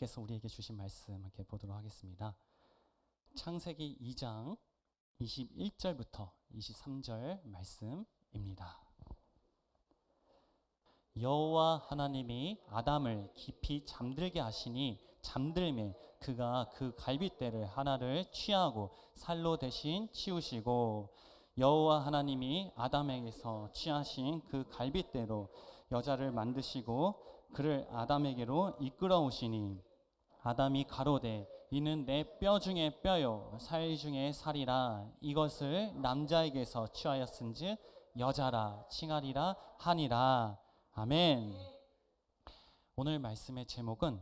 하나님께서 우리에게 주신 말씀 함께 보도록 하겠습니다. 창세기 2장 21절부터 23절 말씀입니다. 여호와 하나님이 아담을 깊이 잠들게 하시니 잠들매 그가 그 갈빗대를 하나를 취하고 살로 대신 치우시고 여호와 하나님이 아담에게서 취하신 그 갈빗대로 여자를 만드시고 그를 아담에게로 이끌어 오시니 아담이 가로되 이는 내 뼈 중에 뼈요 살 중에 살이라 이것을 남자에게서 취하였은즉 여자라 칭하리라 하니라. 아멘. 오늘 말씀의 제목은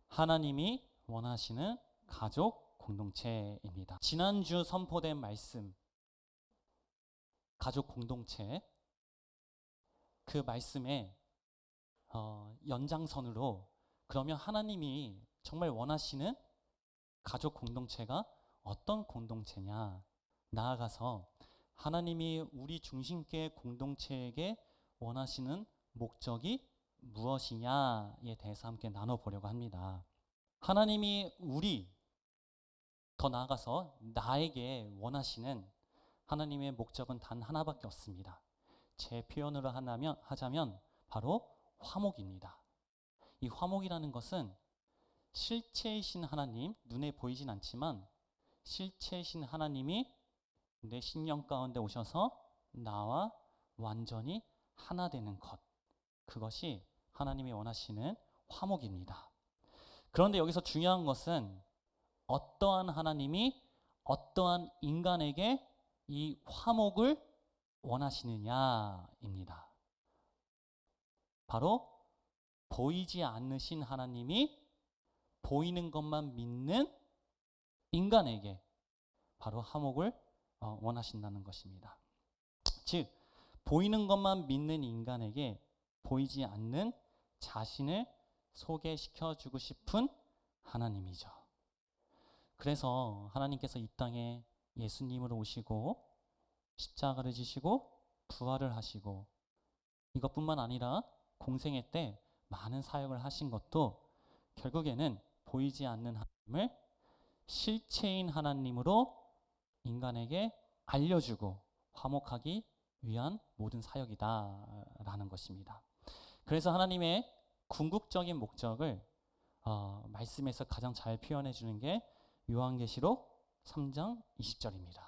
하나님이 원하시는 가족 공동체입니다. 지난주 선포된 말씀 가족 공동체, 그 말씀의 연장선으로 그러면 하나님이 정말 원하시는 가족 공동체가 어떤 공동체냐, 나아가서 하나님이 우리 중심계 공동체에게 원하시는 목적이 무엇이냐에 대해서 함께 나눠보려고 합니다. 하나님이 더 나아가서 나에게 원하시는 하나님의 목적은 단 하나밖에 없습니다. 제 표현으로 하자면 바로 화목입니다. 이 화목이라는 것은 실체이신 하나님, 눈에 보이진 않지만 실체이신 하나님이 내 심령 가운데 오셔서 나와 완전히 하나 되는 것, 그것이 하나님이 원하시는 화목입니다. 그런데 여기서 중요한 것은 어떠한 하나님이 어떠한 인간에게 이 화목을 원하시느냐입니다. 바로 보이지 않으신 하나님이 보이는 것만 믿는 인간에게 바로 화목을 원하신다는 것입니다. 즉 보이는 것만 믿는 인간에게 보이지 않는 자신을 소개시켜주고 싶은 하나님이죠. 그래서 하나님께서 이 땅에 예수님으로 오시고 십자가를 지시고 부활을 하시고 이것뿐만 아니라 공생애 때 많은 사역을 하신 것도 결국에는 보이지 않는 하나님을 실체인 하나님으로 인간에게 알려주고 화목하기 위한 모든 사역이다라는 것입니다. 그래서 하나님의 궁극적인 목적을 말씀에서 가장 잘 표현해 주는 게 요한계시록 3장 20절입니다.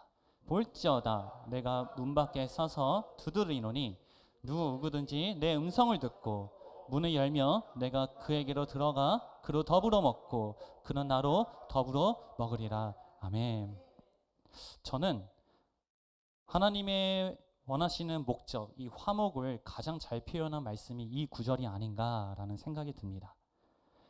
볼지어다 내가 문 밖에 서서 두드리노니 누구든지 내 음성을 듣고 문을 열며 내가 그에게로 들어가 그로 더불어 먹고 그는 나로 더불어 먹으리라. 아멘. 저는 하나님의 원하시는 목적, 이 화목을 가장 잘 표현한 말씀이 이 구절이 아닌가라는 생각이 듭니다.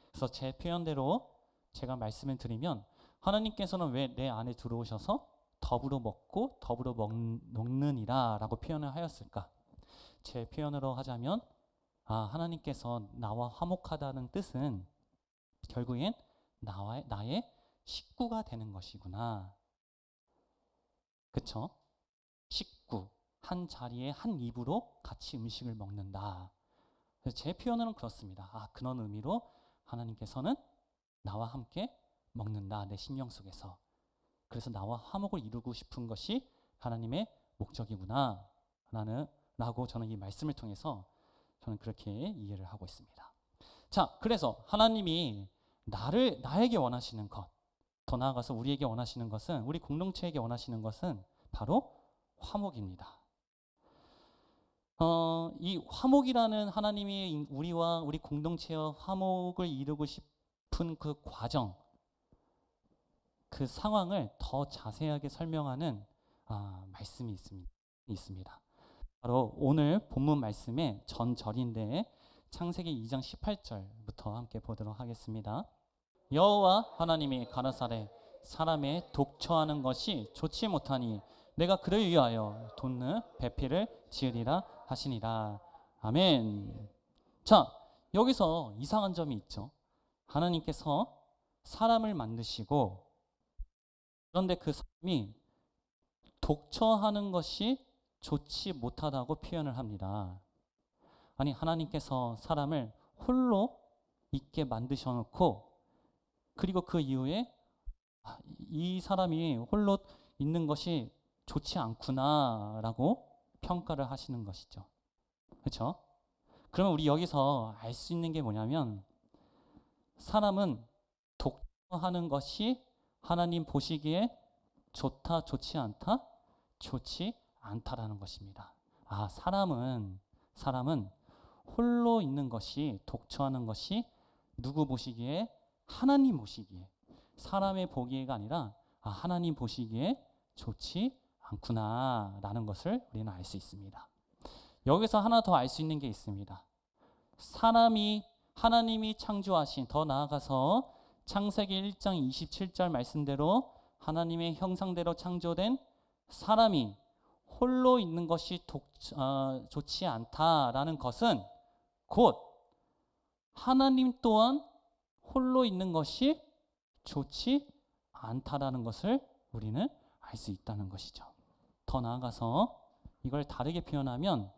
그래서 제 표현대로 제가 말씀을 드리면 하나님께서는 왜 내 안에 들어오셔서 더불어 먹고 더불어 먹느니라 라고 표현을 하였을까? 제 표현으로 하자면 하나님께서 나와 화목하다는 뜻은 결국엔 나의 식구가 되는 것이구나. 그쵸? 식구, 한 자리에 한 입으로 같이 음식을 먹는다. 그래서 제 표현은 그렇습니다. 그런 의미로 하나님께서는 나와 함께 먹는다, 내 심령 속에서. 그래서 나와 화목을 이루고 싶은 것이 하나님의 목적이구나 라고 저는 이 말씀을 통해서 저는 그렇게 이해를 하고 있습니다. 자, 그래서 하나님이 나에게 원하시는 것, 더 나아가서 우리에게 원하시는 것은, 우리 공동체에게 원하시는 것은 바로 화목입니다. 이 화목이라는 하나님이 우리와 우리 공동체와 화목을 이루고 싶은 그 과정, 그 상황을 더 자세하게 설명하는 말씀이 있습니다. 바로 오늘 본문 말씀의 전절인데 창세기 2장 18절부터 함께 보도록 하겠습니다. 여호와 하나님이 가라사대 사람의 독처하는 것이 좋지 못하니 내가 그를 위하여 돋는 배필을 지으리라 하시니라. 아멘. 자, 여기서 이상한 점이 있죠. 하나님께서 사람을 만드시고 그런데 그 사람이 독처하는 것이 좋지 못하다고 표현을 합니다. 아니, 하나님께서 사람을 홀로 있게 만드셔놓고 그리고 그 이후에 이 사람이 홀로 있는 것이 좋지 않구나라고 평가를 하시는 것이죠. 그렇죠? 그러면 우리 여기서 알 수 있는 게 뭐냐면 사람은 독하는 것이 하나님 보시기에 좋다, 좋지 않다, 좋지 않다라는 것입니다. 사람은 홀로 있는 것이 독처하는 것이 누구 보시기에 하나님 보시기에 사람의 보기에가 아니라 하나님 보시기에 좋지 않구나라는 것을 우리는 알 수 있습니다. 여기서 하나 더 알 수 있는 게 있습니다. 하나님이 창조하신, 더 나아가서 창세기 1장 27절 말씀대로 하나님의 형상대로 창조된 사람이 홀로 있는 것이 좋지 않다라는 것은 곧 하나님 또한 홀로 있는 것이 좋지 않다라는 것을 우리는 알 수 있다는 것이죠. 더 나아가서 이걸 다르게 표현하면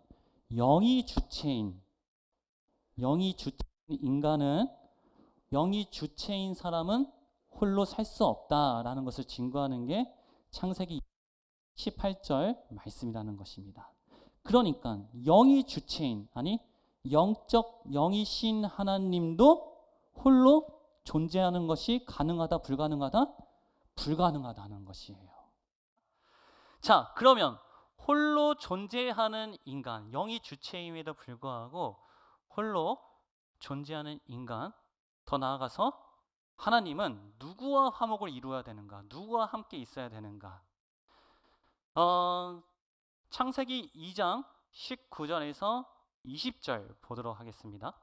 영이 주체인 인간은, 영이 주체인 사람은 홀로 살 수 없다라는 것을 증거하는 게 창세기 18절 말씀이라는 것입니다. 그러니까 영이 주체인, 영이신 하나님도 홀로 존재하는 것이 가능하다, 불가능하다? 불가능하다는 것이에요. 자, 그러면 홀로 존재하는 인간, 영이 주체임에도 불구하고 홀로 존재하는 인간, 더 나아가서 하나님은 누구와 화목을 이루어야 되는가? 누구와 함께 있어야 되는가? 창세기 2장 19절에서 20절 보도록 하겠습니다.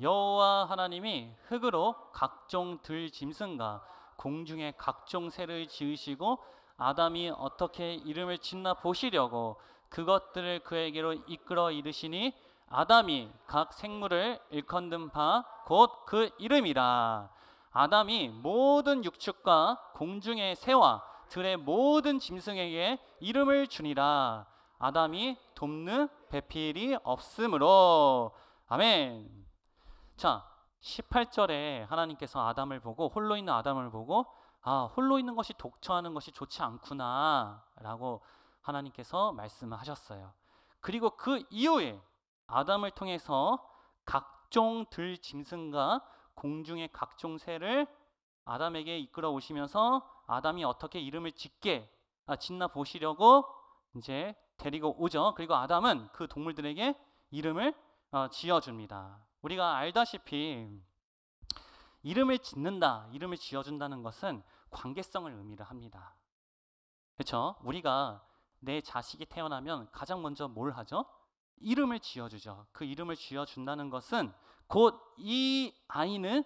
여호와 하나님이 흙으로 각종 들짐승과 공중의 각종 새를 지으시고 아담이 어떻게 이름을 짓나 보시려고 그것들을 그에게로 이끌어 이르시니 아담이 각 생물을 일컫는 바 곧 그 이름이라. 아담이 모든 육축과 공중의 새와 들의 모든 짐승에게 이름을 주니라. 아담이 돕는 배필이 없으므로. 아멘. 자, 18절에 하나님께서 아담을 보고, 홀로 있는 아담을 보고 홀로 있는 것이 독처하는 것이 좋지 않구나 라고 하나님께서 말씀을 하셨어요. 그리고 그 이후에 아담을 통해서 각종 들짐승과 공중의 각종 새를 아담에게 이끌어 오시면서 아담이 어떻게 이름을 짓나 보시려고 이제 데리고 오죠. 그리고 아담은 그 동물들에게 이름을 지어줍니다. 우리가 알다시피 이름을 짓는다, 이름을 지어준다는 것은 관계성을 의미를 합니다. 그렇죠? 우리가 내 자식이 태어나면 가장 먼저 뭘 하죠? 이름을 지어주죠. 그 이름을 지어준다는 것은 곧 이 아이는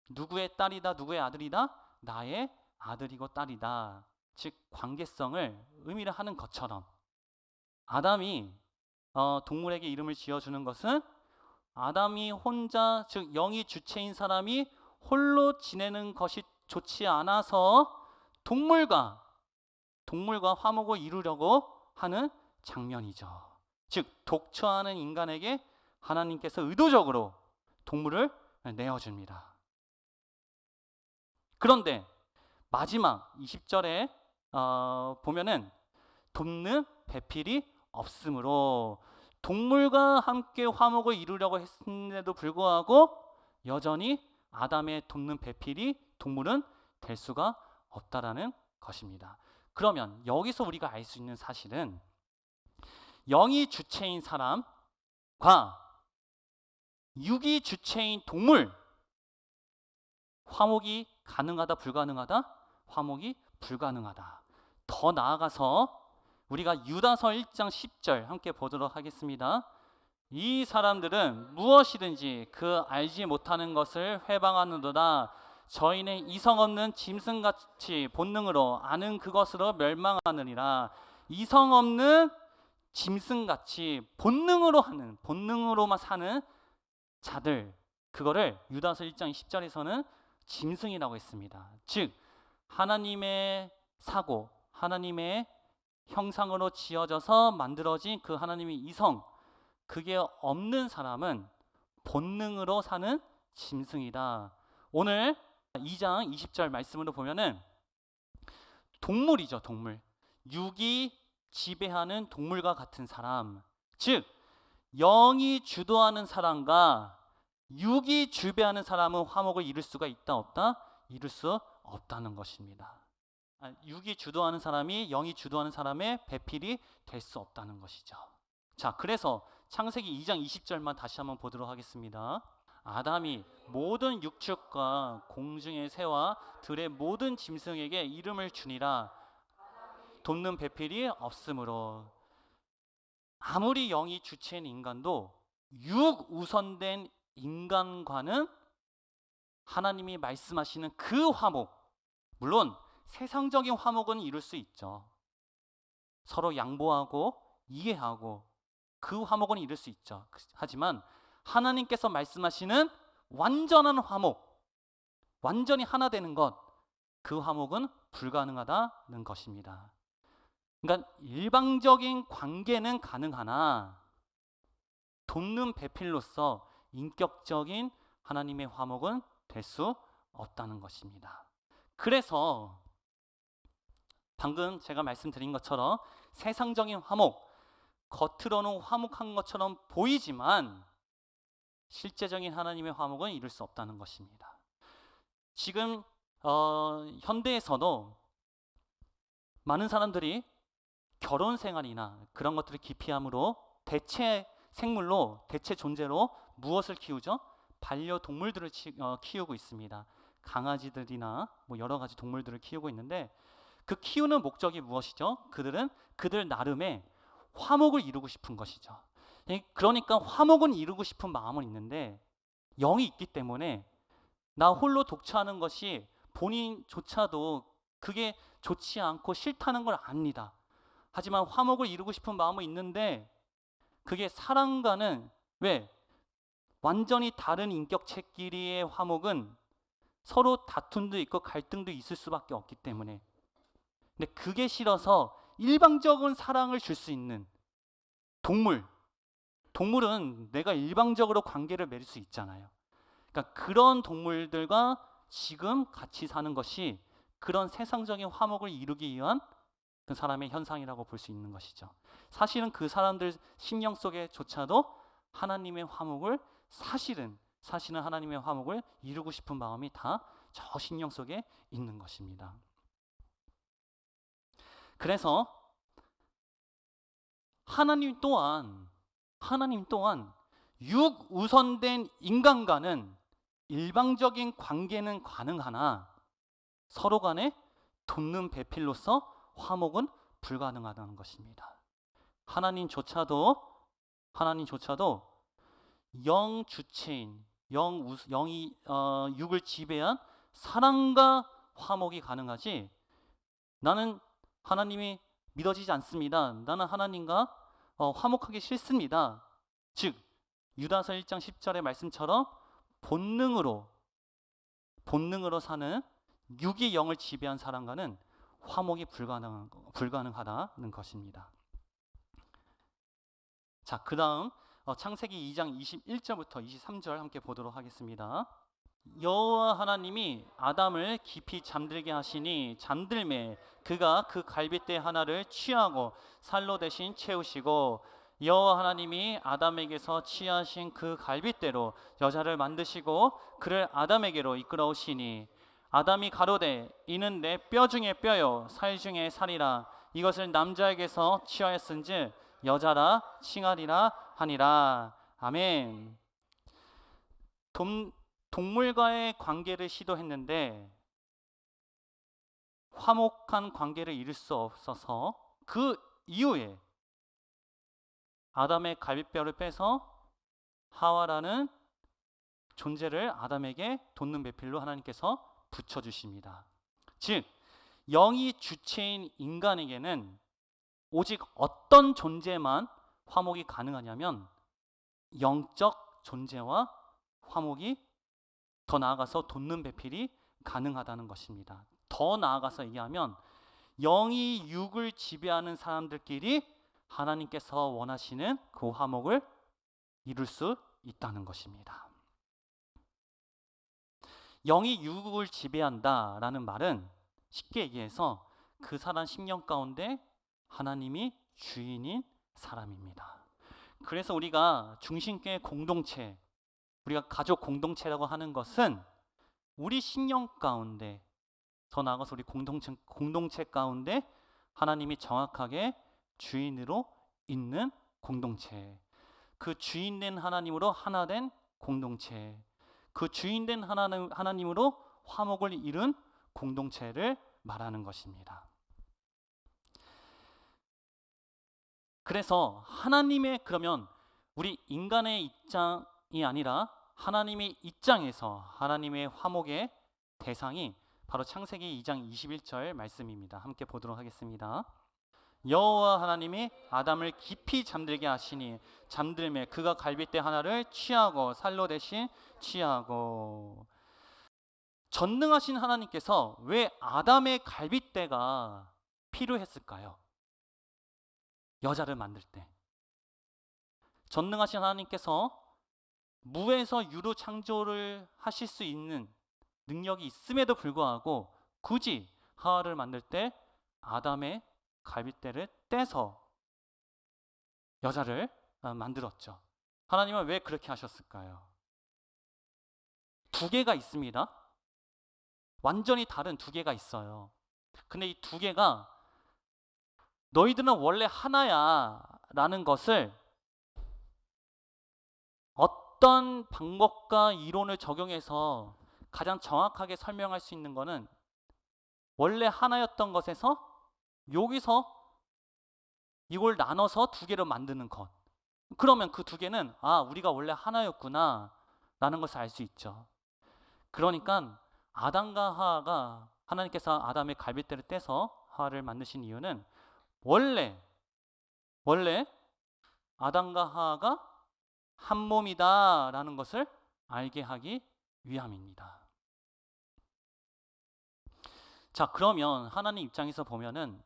누구의 딸이다, 누구의 아들이다? 나의 아들이고 딸이다. 즉 관계성을 의미를 하는 것처럼 아담이 동물에게 이름을 지어주는 것은 아담이 혼자, 즉 영이 주체인 사람이 홀로 지내는 것이 좋지 않아서 동물과 화목을 이루려고 하는 장면이죠. 즉 독처하는 인간에게 하나님께서 의도적으로 동물을 내어줍니다. 그런데 마지막 20절에 보면은 돕는 배필이 없으므로, 동물과 함께 화목을 이루려고 했음에도 불구하고 여전히 아담의 돕는 배필이 동물은 될 수가 없다라는 것입니다. 그러면 여기서 우리가 알 수 있는 사실은 영이 주체인 사람과 육이 주체인 동물, 화목이 가능하다, 불가능하다? 화목이 불가능하다. 더 나아가서 우리가 유다서 1장 10절 함께 보도록 하겠습니다. 이 사람들은 무엇이든지 그 알지 못하는 것을 회방하는도다. 저희는 이성 없는 짐승같이 본능으로 아는 그것으로 멸망하느니라. 이성 없는 짐승같이 본능으로만 사는 자들, 그거를 유다서 1장 10절에서는 짐승이라고 했습니다. 즉 하나님의 사고, 하나님의 형상으로 지어져서 만들어진 그 하나님의 이성, 그게 없는 사람은 본능으로 사는 짐승이다. 오늘 2장 20절 말씀으로 보면은 동물이죠, 동물. 육이 지배하는 동물과 같은 사람, 즉 영이 주도하는 사람과 육이 지배하는 사람은 화목을 이룰 수가 있다 없다? 이룰 수 없다는 것입니다. 육이 주도하는 사람이 영이 주도하는 사람의 배필이 될 수 없다는 것이죠. 자, 그래서 창세기 2장 20절만 다시 한번 보도록 하겠습니다. 아담이 모든 육축과 공중의 새와 들의 모든 짐승에게 이름을 주니라. 돕는 배필이 없으므로. 아무리 영이 주체인 인간도 육 우선된 인간과는 하나님이 말씀하시는 그 화목, 물론 세상적인 화목은 이룰 수 있죠. 서로 양보하고 이해하고 그 화목은 이룰 수 있죠. 하지만 하나님께서 말씀하시는 완전한 화목, 완전히 하나 되는 것, 그 화목은 불가능하다는 것입니다. 그러니까 일방적인 관계는 가능하나 돕는 배필로서 인격적인 하나님의 화목은 될 수 없다는 것입니다. 그래서 방금 제가 말씀드린 것처럼 세상적인 화목, 겉으로는 화목한 것처럼 보이지만 실제적인 하나님의 화목은 이룰 수 없다는 것입니다. 지금 현대에서도 많은 사람들이 결혼 생활이나 그런 것들을 기피함으로 대체 생물로, 대체 존재로 무엇을 키우죠? 반려동물들을 키우고 있습니다. 강아지들이나 뭐 여러 가지 동물들을 키우고 있는데 그 키우는 목적이 무엇이죠? 그들은 그들 나름의 화목을 이루고 싶은 것이죠. 그러니까 화목은 이루고 싶은 마음은 있는데 영이 있기 때문에 나 홀로 독처하는 것이 본인조차도 그게 좋지 않고 싫다는 걸 압니다. 하지만 화목을 이루고 싶은 마음은 있는데 그게 사람과는 왜? 완전히 다른 인격체끼리의 화목은 서로 다툼도 있고 갈등도 있을 수밖에 없기 때문에, 근데 그게 싫어서 일방적인 사랑을 줄 수 있는 동물은 내가 일방적으로 관계를 맺을 수 있잖아요. 그러니까 그런 동물들과 지금 같이 사는 것이 그런 세상적인 화목을 이루기 위한 그 사람의 현상이라고 볼 수 있는 것이죠. 사실은 그 사람들 심령 속에조차도 하나님의 화목을 사실은 하나님의 화목을 이루고 싶은 마음이 다 저 심령 속에 있는 것입니다. 그래서 하나님 또한 육 우선된 인간과는 일방적인 관계는 가능하나 서로 간에 돕는 배필로서 화목은 불가능하다는 것입니다. 하나님조차도 영 주체인 영이 육을 지배한 사랑과 화목이 가능하지, 나는 하나님이 믿어지지 않습니다, 나는 하나님과 화목하기 싫습니다, 즉 유다서 1장 10절의 말씀처럼 본능으로 사는 육의 영을 지배한 사람과는 화목이 불가능하다는 것입니다. 자, 그 다음 창세기 2장 21절부터 23절 함께 보도록 하겠습니다. 여호와 하나님이 아담을 깊이 잠들게 하시니 잠들매 그가 그 갈빗대 하나를 취하고 살로 대신 채우시고, 여호와 하나님이 아담에게서 취하신 그 갈빗대로 여자를 만드시고 그를 아담에게로 이끌어오시니, 아담이 가로되 이는 내 뼈 중에 뼈요 살 중에 살이라, 이것을 남자에게서 취하였은즉 여자라 칭하리라 하니라. 아멘. 동물과의 관계를 시도했는데 화목한 관계를 이룰 수 없어서 그 이후에 아담의 갈빗뼈를 빼서 하와라는 존재를 아담에게 돋는 배필로 하나님께서 붙여주십니다. 즉 영이 주체인 인간에게는 오직 어떤 존재만 화목이 가능하냐면 영적 존재와 화목이, 더 나아가서 돋는 배필이 가능하다는 것입니다. 더 나아가서 얘기하면 영이 육을 지배하는 사람들끼리 하나님께서 원하시는 그 화목을 이룰 수 있다는 것입니다. 영이 육을 지배한다라는 말은 쉽게 얘기해서 그 사람 심령 가운데 하나님이 주인인 사람입니다. 그래서 우리가 중심교회 공동체, 우리가 가족 공동체라고 하는 것은 우리 심령 가운데, 더 나아가서 우리 공동체 가운데 하나님이 정확하게 주인으로 있는 공동체, 그 주인된 하나님으로 하나된 공동체, 그 주인된 하나님으로 화목을 이룬 공동체를 말하는 것입니다. 그래서 하나님의, 그러면 우리 인간의 입장이 아니라 하나님의 입장에서 하나님의 화목의 대상이 바로 창세기 2장 21절 말씀입니다. 함께 보도록 하겠습니다. 여호와 하나님이 아담을 깊이 잠들게 하시니 잠들매 그가 갈빗대 하나를 취하고 살로 대신 취하고. 전능하신 하나님께서 왜 아담의 갈빗대가 필요했을까요? 여자를 만들 때 전능하신 하나님께서 무에서 유로 창조를 하실 수 있는 능력이 있음에도 불구하고 굳이 하와를 만들 때 아담의 갈빗대를 떼서 여자를 만들었죠. 하나님은 왜 그렇게 하셨을까요? 두 개가 있습니다. 완전히 다른 두 개가 있어요. 근데 이 두 개가 너희들은 원래 하나야 라는 것을 어떤 방법과 이론을 적용해서 가장 정확하게 설명할 수 있는 것은 원래 하나였던 것에서 여기서 이걸 나눠서 두 개로 만드는 것. 그러면 그 두 개는 우리가 원래 하나였구나 라는 것을 알 수 있죠. 그러니까 아담과 하와가, 하나님께서 아담의 갈빗대를 떼서 하와를 만드신 이유는 원래 아담과 하와가 한 몸이다 라는 것을 알게 하기 위함입니다. 자, 그러면 하나님 입장에서 보면은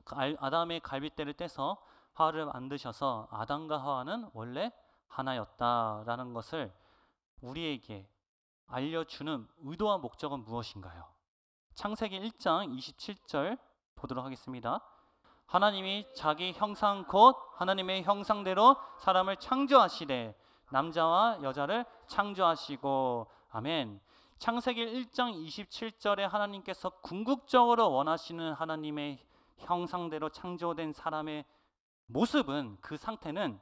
아담의 갈빗대를 떼서 하와를 만드셔서 아담과 하와는 원래 하나였다라는 것을 우리에게 알려주는 의도와 목적은 무엇인가요? 창세기 1장 27절 보도록 하겠습니다. 하나님이 자기 형상 곧 하나님의 형상대로 사람을 창조하시되 남자와 여자를 창조하시고. 아멘. 창세기 1장 27절에 하나님께서 궁극적으로 원하시는 하나님의 형상대로 창조된 사람의 모습은, 그 상태는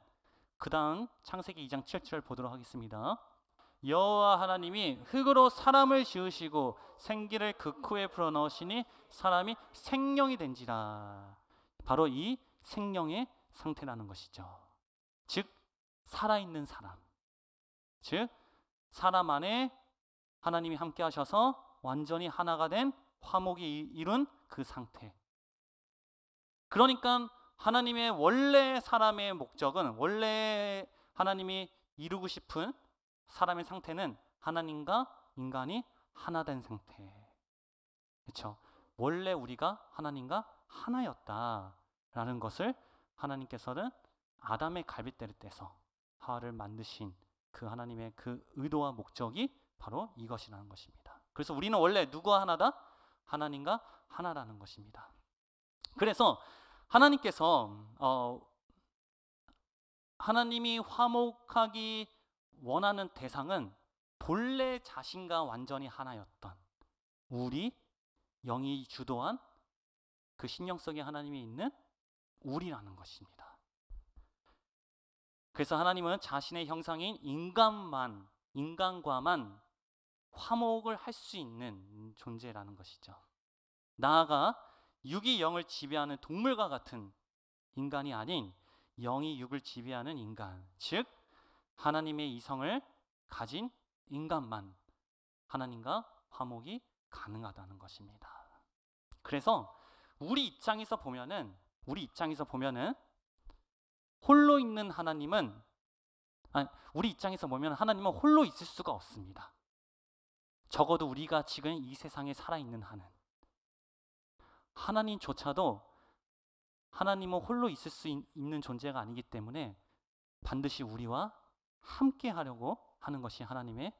그 다음 창세기 2장 7절 보도록 하겠습니다. 여호와 하나님이 흙으로 사람을 지으시고 생기를 그 코에 불어넣으시니 사람이 생명이 된지라. 바로 이 생명의 상태라는 것이죠. 즉 살아있는 사람, 즉 사람 안에 하나님이 함께 하셔서 완전히 하나가 된 화목이 이룬 그 상태. 그러니까 하나님의 원래 사람의 목적은, 원래 하나님이 이루고 싶은 사람의 상태는 하나님과 인간이 하나 된 상태. 그렇죠? 원래 우리가 하나님과 하나였다라는 것을 하나님께서는 아담의 갈빗대를 떼서 하와를 만드신 그 하나님의 그 의도와 목적이 바로 이것이라는 것입니다. 그래서 우리는 원래 누구와 하나다? 하나님과 하나라는 것입니다. 그래서 하나님께서 하나님이 화목하기 원하는 대상은 본래 자신과 완전히 하나였던 우리, 영이 주도한 그 신령 속에 하나님이 있는 우리라는 것입니다. 그래서 하나님은 자신의 형상인 인간과만 화목을 할 수 있는 존재라는 것이죠. 나아가 육이 영을 지배하는 동물과 같은 인간이 아닌 영이 육을 지배하는 인간, 즉 하나님의 이성을 가진 인간만 하나님과 화목이 가능하다는 것입니다. 그래서 우리 입장에서 보면은 홀로 있는 하나님은, 우리 입장에서 보면 하나님은 홀로 있을 수가 없습니다. 적어도 우리가 지금 이 세상에 살아있는 한은. 하나님조차도 하나님은 홀로 있을 수 있는 존재가 아니기 때문에 반드시 우리와 함께 하려고 하는 것이 하나님의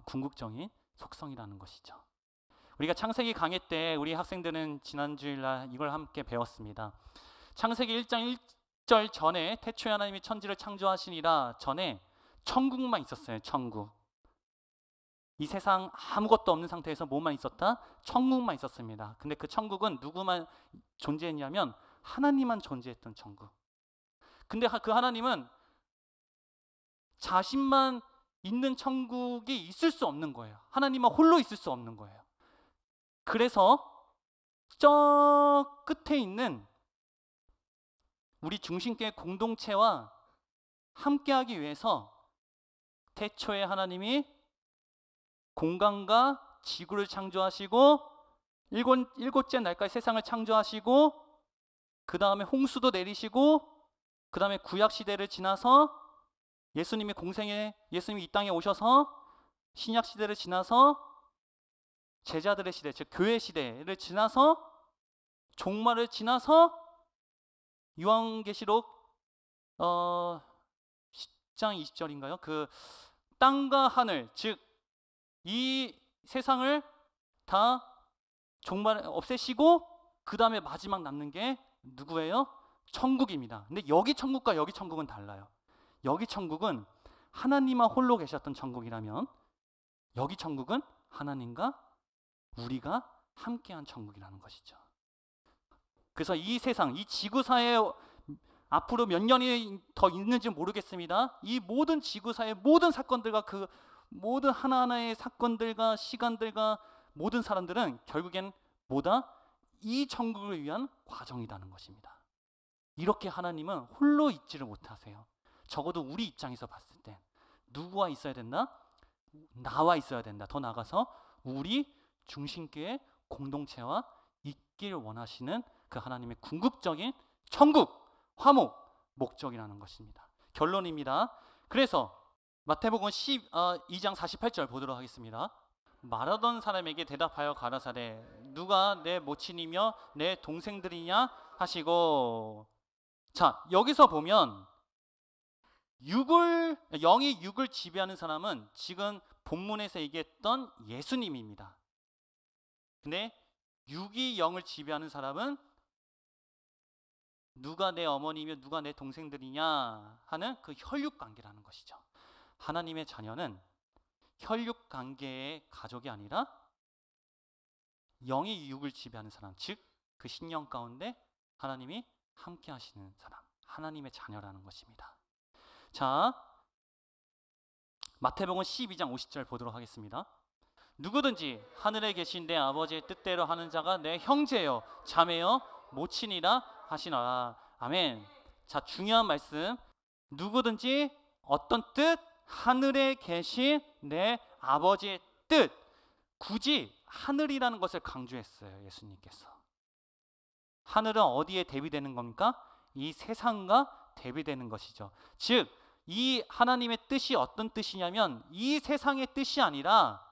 궁극적인 속성이라는 것이죠. 우리가 창세기 강의 때 우리 학생들은 지난 주일날 이걸 함께 배웠습니다. 창세기 1장 1절 전에 태초에 하나님이 천지를 창조하시니라 전에 천국만 있었어요. 천국. 이 세상 아무것도 없는 상태에서 뭐만 있었다? 천국만 있었습니다. 근데 그 천국은 누구만 존재했냐면 하나님만 존재했던 천국. 근데 그 하나님은 자신만 있는 천국이 있을 수 없는 거예요. 하나님만 홀로 있을 수 없는 거예요. 그래서 저 끝에 있는 우리 중심교회 공동체와 함께하기 위해서 태초에 하나님이 공간과 지구를 창조하시고 일곱째 날까지 세상을 창조하시고 그 다음에 홍수도 내리시고 그 다음에 구약시대를 지나서 예수님이 이 땅에 오셔서 신약시대를 지나서 제자들의 시대, 즉 교회 시대를 지나서 종말을 지나서 요한계시록 10장 20절인가요? 그 땅과 하늘, 즉 이 세상을 다 종말 없애시고 그 다음에 마지막 남는 게 누구예요? 천국입니다. 근데 여기 천국과 여기 천국은 달라요. 여기 천국은 하나님만 홀로 계셨던 천국이라면 여기 천국은 하나님과 우리가 함께한 천국이라는 것이죠. 그래서 이 세상, 이 지구사에 앞으로 몇 년이 더 있는지 모르겠습니다. 이 모든 지구사의 모든 사건들과 그 모든 하나하나의 사건들과 시간들과 모든 사람들은 결국엔 뭐다? 이 천국을 위한 과정이라는 것입니다. 이렇게 하나님은 홀로 있지를 못하세요. 적어도 우리 입장에서 봤을 때 누구와 있어야 된다? 나와 있어야 된다. 더 나아가서 우리 중심교회 공동체와 있길 원하시는 그 하나님의 궁극적인 천국, 화목, 목적이라는 것입니다. 결론입니다. 그래서 마태복음 2장 48절 보도록 하겠습니다. 말하던 사람에게 대답하여 가라사대 누가 내 모친이며 내 동생들이냐 하시고, 자 여기서 보면 영이 육을 지배하는 사람은 지금 본문에서 얘기했던 예수님입니다. 근데 육이 영을 지배하는 사람은 누가 내 어머니며 누가 내 동생들이냐 하는 그 혈육관계라는 것이죠. 하나님의 자녀는 혈육관계의 가족이 아니라 영이 육을 지배하는 사람, 즉 그 신령 가운데 하나님이 함께 하시는 사람, 하나님의 자녀라는 것입니다. 자, 마태복음 12장 50절 보도록 하겠습니다. 누구든지 하늘에 계신 내 아버지의 뜻대로 하는 자가 내 형제요 자매요 모친이라 하시나라. 아멘. 자, 중요한 말씀. 누구든지 어떤 뜻? 하늘에 계신 내 아버지의 뜻. 굳이 하늘이라는 것을 강조했어요, 예수님께서. 하늘은 어디에 대비되는 겁니까? 이 세상과 대비되는 것이죠. 즉, 이 하나님의 뜻이 어떤 뜻이냐면 이 세상의 뜻이 아니라,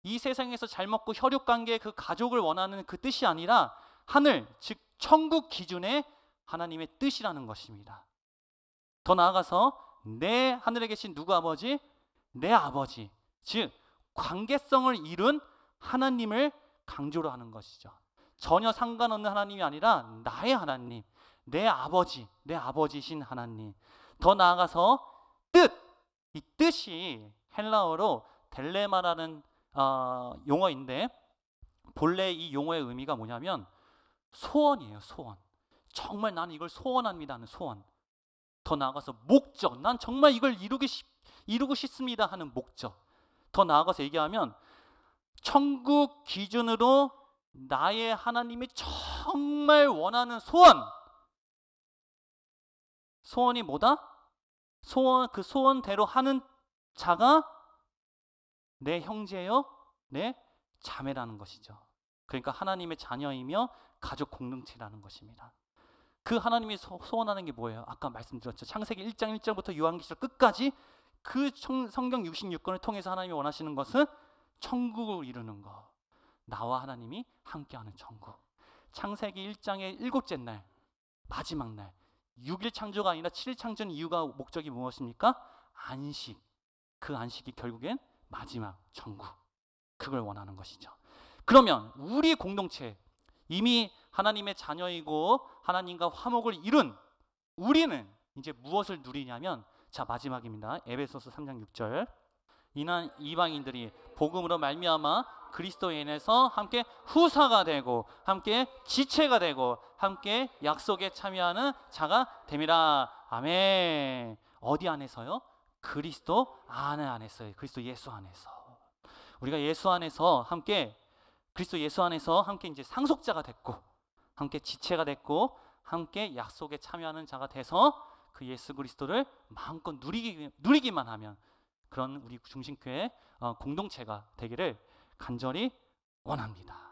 이 세상에서 잘 먹고 혈육관계의 그 가족을 원하는 그 뜻이 아니라 하늘, 즉 천국 기준의 하나님의 뜻이라는 것입니다. 더 나아가서 내 하늘에 계신 누구 아버지? 내 아버지, 즉 관계성을 이룬 하나님을 강조로 하는 것이죠. 전혀 상관없는 하나님이 아니라 나의 하나님, 내 아버지, 내 아버지신 하나님. 더 나아가서 뜻, 이 뜻이 헬라어로 델레마라는 용어인데 본래 이 용어의 의미가 뭐냐면 소원이에요. 소원. 정말 나는 이걸 소원합니다 하는 소원. 더 나아가서 목적, 난 정말 이걸 이루고 싶습니다 하는 목적. 더 나아가서 얘기하면 천국 기준으로 나의 하나님이 정말 원하는 소원. 소원이 뭐다? 그 소원대로 하는 자가 내 형제요, 내 자매라는 것이죠. 그러니까 하나님의 자녀이며 가족 공동체라는 것입니다. 그 하나님이 소원하는 게 뭐예요? 아까 말씀드렸죠. 창세기 1장 1절부터 요한계시록 끝까지 그 성경 66권을 통해서 하나님이 원하시는 것은 천국을 이루는 것. 나와 하나님이 함께하는 천국. 창세기 1장의 일곱째 날, 마지막 날, 6일 창조가 아니라 7일 창조는 이유가 목적이 무엇입니까? 안식. 그 안식이 결국엔 마지막 천국. 그걸 원하는 것이죠. 그러면 우리 공동체, 이미 하나님의 자녀이고 하나님과 화목을 이룬 우리는 이제 무엇을 누리냐면, 자, 마지막입니다. 에베소서 3장 6절. 이는 이방인들이 복음으로 말미암아 그리스도에 인해서 함께 후사가 되고 함께 지체가 되고 함께 약속에 참여하는 자가 됨이라. 아멘. 어디 안에서요? 그리스도 안에서요. 그리스도 예수 안에서. 우리가 예수 안에서 함께, 그리스도 예수 안에서 함께 이제 상속자가 됐고 함께 지체가 됐고 함께 약속에 참여하는 자가 돼서 그 예수 그리스도를 마음껏 누리기만 하면 그런 우리 중심교회 공동체가 되기를 간절히 원합니다.